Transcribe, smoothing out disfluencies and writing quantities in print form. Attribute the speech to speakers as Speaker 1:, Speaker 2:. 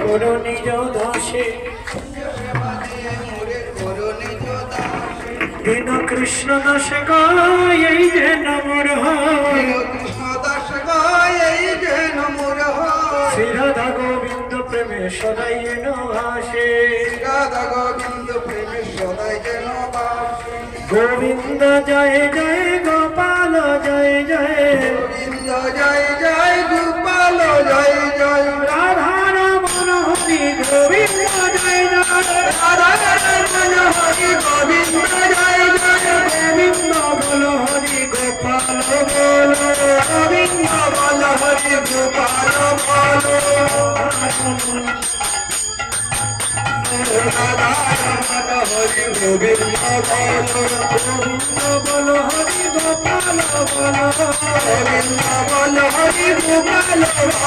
Speaker 1: করো নিজ দাসে দীন কৃষ্ণ দাস গায় এই যে নমর শ্রী রাধা গোবিন্দ প্রেমে সদাই যেন ভাসে গোবিন্দ জয় জয় গোপাল জয় জয় রাধা রমন হরি গোবিন্দ জয় জয় গোবিন্দ বল হরি গোপাল বল গোবিন্দ বল হরি গোপাল বল রাধা রমন হরি গোবিন্দ বল হরি গোপাল বল গোবিন্দ বল হরি গোপাল বল